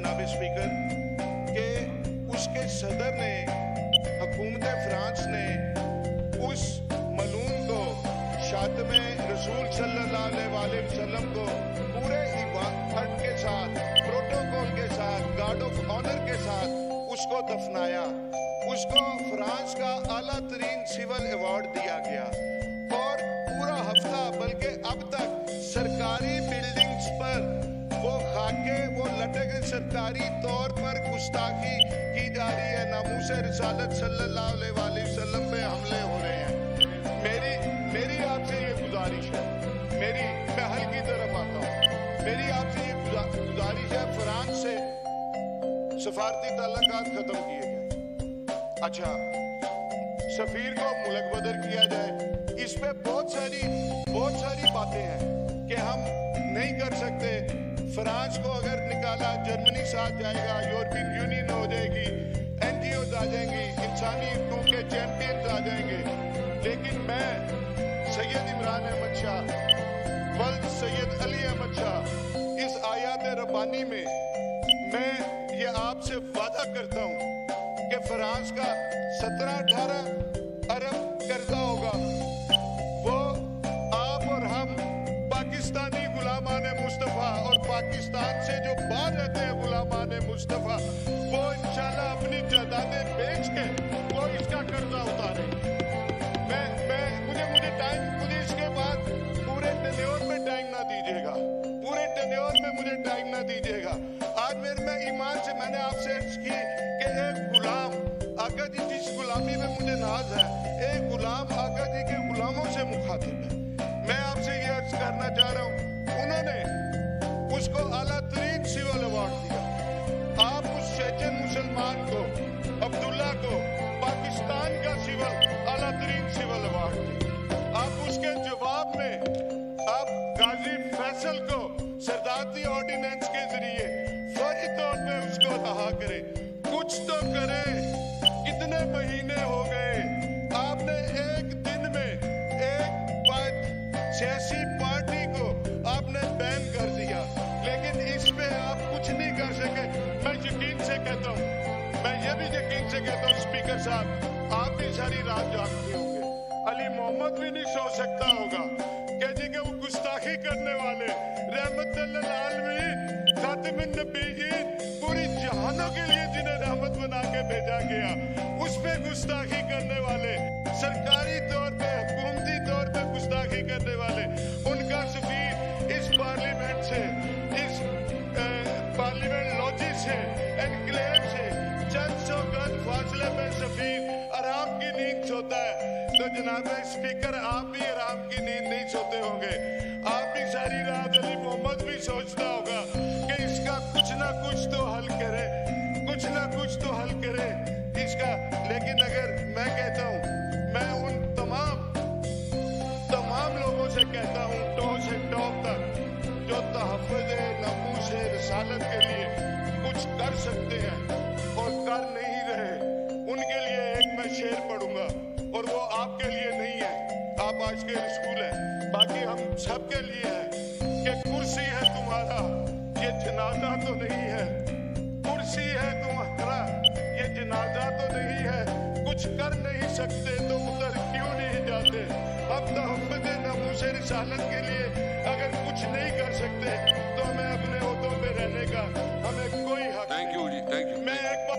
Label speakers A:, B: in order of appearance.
A: جناب اسپیکر کہ اس کے صدر نے حکومت فرانس نے اس ملعون کو شاتم رسول صلی اللہ علیہ وسلم کو پورے عبادت کے ساتھ پروٹوکول کے ساتھ گارڈ آف آنر کے ساتھ اس کو دفنایا. اس کو فرانس کا اعلیٰ ترین سول ایوارڈ دیا گیا اور پورا ہفتہ بلکہ اب تک سرکاری بلڈنگز پر وہ خاکے وہ لٹکے سرکاری طور پر گستاخی کی جا رہی ہے. ناموس رسالت صلی اللہ علیہ وسلم پہ حملے ہو رہے ہیں. میری آپ سے یہ گزارش ہے, میں حل کی طرف آتا ہوں. میری آپ سے یہ گزارش ہے, فرانس سے سفارتی تعلقات ختم کیے گئے. اچھا, سفیر کو ملک بدر کیا جائے. اس پہ بہت ساری باتیں ہیں کہ ہم نہیں کر سکتے. فرانس کو اگر نکالا, جرمنی ساتھ جائے گا, یورپین یونین ہو جائے گی, این جی اوز آ جائیں گی, انسانی حقوق کے چیمپئنز آ جائیں گے. لیکن میں سید عمران احمد شاہ ولد سید علی احمد شاہ اس آیات ربانی میں یہ آپ سے وعدہ کرتا ہوں کہ فرانس کا 17-18 ارب قرضہ ہوگا, وہ آپ اور ہم پاکستانی غلامان مصطفیٰ اور پاکستان سے جو باہر رہتے ہیں غلامان مصطفیٰ, وہ انشاءاللہ اپنی جائیدادیں بیچ کے وہ اس کا قرضہ اتاریں. مجھے اس کے بعد پورے ٹینیور میں ٹائم نہ دیجیے گا, پورے ٹینیور میں مجھے ٹائم نہ دیجیے گا. آج میں ایمان سے میں نے آپ سے عرض کی کہ ایک غلام آقا جی جس غلامی میں مجھے ناز ہے, ایک غلام آقا جی کے غلاموں سے مخاطب ہے. میں آپ سے یہ عرض کرنا چاہ رہا ہوں, انہوں نے اس کو اعلیٰ ترین سول ایوارڈ دیا. آپ اس چیچن مسلمان کو, عبداللہ کو, پاکستان کا اعلیٰ ترین سول ایوارڈ دیا. آپ اس کے جواب میں آپ غازی فیصل کو سردارتی آرڈیننس کے ذریعے فوری طور پہ اس کو رہا کریں. کچھ تو کریں. کتنے مہینے ہو گئے, آپ نے ایک دن میں ایک سیاسی پارٹی کو آپ نے بین کر دیا, لیکن اس پہ آپ کچھ نہیں کر سکے. میں یقین سے کہتا ہوں, میں یہ بھی یقین سے کہتا ہوں اسپیکر صاحب, آپ بھی ساری رات جاگتے ہوں گے. علی محمد بھی نہیں سو سکتا ہوگا کہ وہ گستاخی کرنے والے رحمت للعالمین خاتم النبیین پوری جہانوں کے لیے جنہیں رحمت بنا کے بھیجا گیا, اس پہ گستاخی کرنے والے, سرکاری طور پہ حکومتی طور پہ گستاخی کرنے والے, ان کا سفیر اس پارلیمنٹ سے, اس پارلیمنٹ لوجی سے, انکلیو سے چند سو گز فاصلے میں سفیر آرام کی نیند سوتا ہے. تو جناب اسپیکر, آپ بھی آرام کی نیند نہیں سوتے ہوں گے. آپ بھی ساری رات, علی محمد بھی سوچتا ہوگا کہ اس کا کچھ نہ کچھ تو حل کرے, کچھ نہ کچھ تو حل کرے اس کا. لیکن اگر میں کہتا ہوں, میں ان تمام لوگوں سے کہتا ہوں, ٹو سے ٹاپ تک, جو تحفظ ناموس رسالت کے لیے کچھ کر سکتے ہیں اور کر نہیں رہے, ان کے لیے ایک میں شعر پڑھوں گا, اور وہ آپ کے لیے نہیں ہے, آپ آج کے اسکول ہیں, باقی ہم سب کے لیے ہے کہ کرسی ہے تمہارا, یہ جنازہ تو نہیں ہے. کرسی ہے تمہارا, یہ جنازہ تو نہیں ہے. کچھ کر نہیں سکتے تو ادھر کیوں نہیں جاتے. ہم تحفظ ناموس رسالت کے لیے اگر کچھ نہیں کر سکتے تو ہمیں اپنے عہدوں پہ رہنے کا ہمیں کوئی حق نہیں.
B: Thank you ji, thank you.
A: میں ایک